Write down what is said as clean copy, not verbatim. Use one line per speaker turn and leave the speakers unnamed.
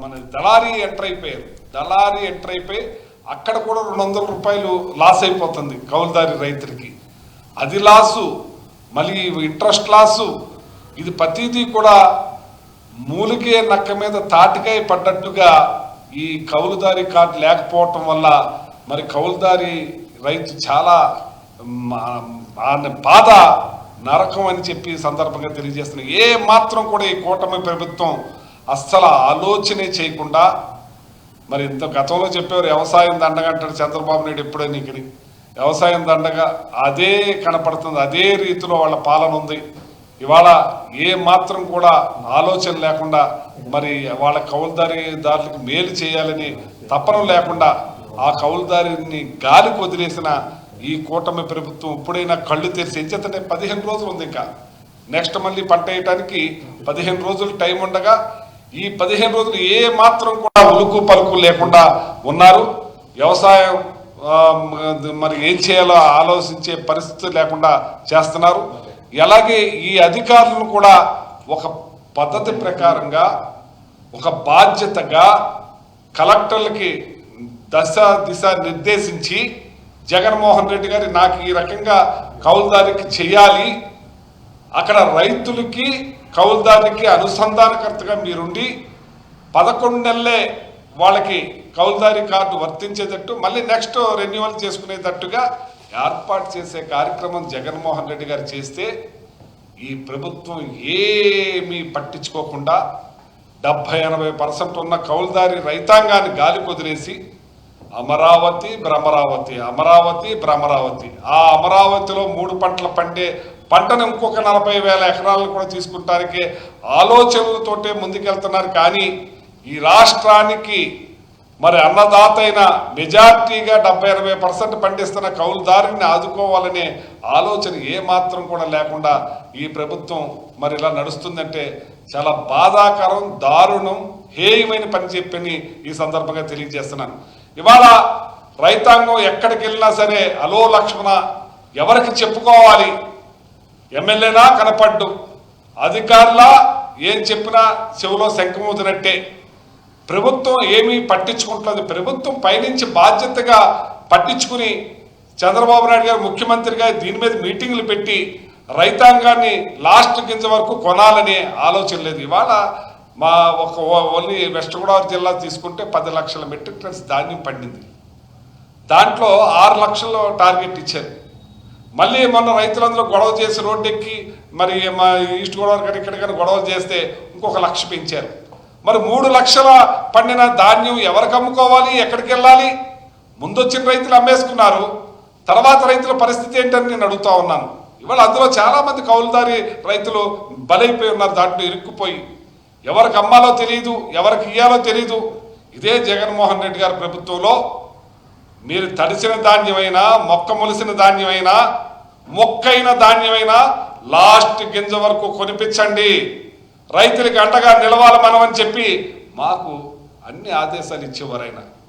మన దళారీ ఎంటర్ అయిపోయారు. దళారీ ఎంటర్ అయిపోయి అక్కడ కూడా 200 రూపాయలు లాస్ అయిపోతుంది కౌలుదారి రైతులకి. అది లాసు, మళ్ళీ ఇంట్రెస్ట్ లాసు. ఇది ప్రతిదీ కూడా మూలికే నక్క మీద తాటికాయ పడ్డట్టుగా ఈ కౌలుదారి కార్డు లేకపోవటం వల్ల మరి కౌలుదారి రైతు చాలా బాధ, నరకం అని చెప్పి సందర్భంగా తెలియజేస్తున్నాయి. ఏ మాత్రం కూడా ఈ కూటమి ప్రభుత్వం అస్సలు ఆలోచనే చేయకుండా, మరి ఇంత గతంలో చెప్పేవారు వ్యవసాయం దండగా అంటాడు చంద్రబాబు నాయుడు ఎప్పుడే నీకు వ్యవసాయం దండగా అదే కనపడుతుంది. అదే రీతిలో వాళ్ళ పాలన ఉంది. ఇవాళ ఏ మాత్రం కూడా ఆలోచన లేకుండా మరి వాళ్ళ కౌలుదారులకు మేలు చేయాలని తపన లేకుండా ఆ కౌలుదారిని గాలికి వదిలేసిన ఈ కూటమి ప్రభుత్వం ఇప్పుడైనా కళ్ళు తెరిచి ఎంచేతంటే 15 రోజులు ఉంది. ఇంకా నెక్స్ట్ మళ్ళీ పంట వేయటానికి 15 రోజులు టైం ఉండగా ఈ 15 రోజులు ఏ మాత్రం కూడా ఉలుకు పలుకు లేకుండా ఉన్నారు. వ్యవసాయం మరి ఏం చేయాలో ఆలోచించే పరిస్థితి లేకుండా చేస్తున్నారు. అలాగే ఈ అధికారులను కూడా ఒక పద్ధతి ప్రకారంగా ఒక బాధ్యతగా కలెక్టర్లకి దిశ నిర్దేశించి జగన్మోహన్ రెడ్డి గారి నాకు ఈ రకంగా కౌలుదారికి చేయాలి, అక్కడ రైతులకి కౌలుదారికి అనుసంధానకర్తగా మీరుండి 11 నెలలే వాళ్ళకి కౌలుదారి కార్డు వర్తించేటట్టు మళ్ళీ నెక్స్ట్ రెన్యువల్ చేసుకునేటట్టుగా ఏర్పాటు చేసే కార్యక్రమం జగన్మోహన్ రెడ్డి గారు చేస్తే ఈ ప్రభుత్వం ఏమీ పట్టించుకోకుండా 70-80% ఉన్న కౌలుదారి రైతాంగాన్ని గాలి కుదిరేసి అమరావతి భ్రమరావతి, అమరావతి భ్రమరావతి. ఆ అమరావతిలో 3 పంటలు పండే పంటను ఇంకొక 40,000 ఎకరాలను కూడా తీసుకుంటానికి ఆలోచనలతోటే ముందుకెళ్తున్నారు. కానీ ఈ రాష్ట్రానికి మరి అన్నదాత అయిన మెజార్టీగా 70-80% పండిస్తున్న కౌలుదారుని ఆదుకోవాలనే ఆలోచన ఏ మాత్రం కూడా లేకుండా ఈ ప్రభుత్వం మరి ఇలా నడుస్తుందంటే చాలా బాధాకరం, దారుణం, హేయమైన పని చెప్పని ఈ సందర్భంగా తెలియజేస్తున్నాను. ఇవాళ రైతాంగం ఎక్కడికి వెళ్ళినా సరే అలో లక్ష్మణ ఎవరికి చెప్పుకోవాలి? ఎమ్మెల్యేనా కనపడ్డు, అధికారులా ఏం చెప్పినా చెవిలో శంఖమూదినట్టే. ప్రభుత్వం ఏమీ పట్టించుకుంటుంది. ప్రభుత్వం పైనుంచి బాధ్యతగా పట్టించుకుని చంద్రబాబు నాయుడు గారు ముఖ్యమంత్రిగా దీని మీద మీటింగులు పెట్టి రైతాంగాన్ని లాస్ట్ గింజ వరకు కొనాలనే ఆలోచన లేదు. ఇవాళ మా ఓన్లీ వెస్ట్ గోదావరి జిల్లా తీసుకుంటే 10 లక్షల మెట్రిక్ టన్స్ ధాన్యం పండింది. దాంట్లో 6 లక్షలు టార్గెట్ ఇచ్చారు. మళ్ళీ మొన్న రైతులందరూ గొడవ చేసి రోడ్డెక్కి మరి మా ఈస్ట్ గోదావరి కానీ ఇక్కడికైనా గొడవ చేస్తే ఇంకొక 1 లక్ష పెంచారు. మరి 3 లక్షల పండిన ధాన్యం ఎవరికి అమ్ముకోవాలి? ఎక్కడికి వెళ్ళాలి? ముందొచ్చిన రైతులు అమ్మేసుకున్నారు. తర్వాత రైతుల పరిస్థితి ఏంటని నేను అడుగుతా ఉన్నాను. ఇవాళ అందులో చాలామంది కౌలుదారి రైతులు బలైపోయి ఉన్నారు. దాంట్లో ఇరుక్కుపోయి ఎవరికి అమ్మాలో తెలియదు, ఎవరికి ఇయ్యాలో తెలియదు. ఇదే జగన్మోహన్ రెడ్డి గారి ప్రభుత్వంలో మీరు తడిసిన ధాన్యమైనా, మొక్క మొలిసిన ధాన్యమైనా, మొక్కైన ధాన్యమైనా లాస్ట్ గింజ వరకు కొనిపించండి, రైతులకి అండగా నిలవాలి మనం అని చెప్పి మాకు అన్ని ఆదేశాలు ఇచ్చేవారైనా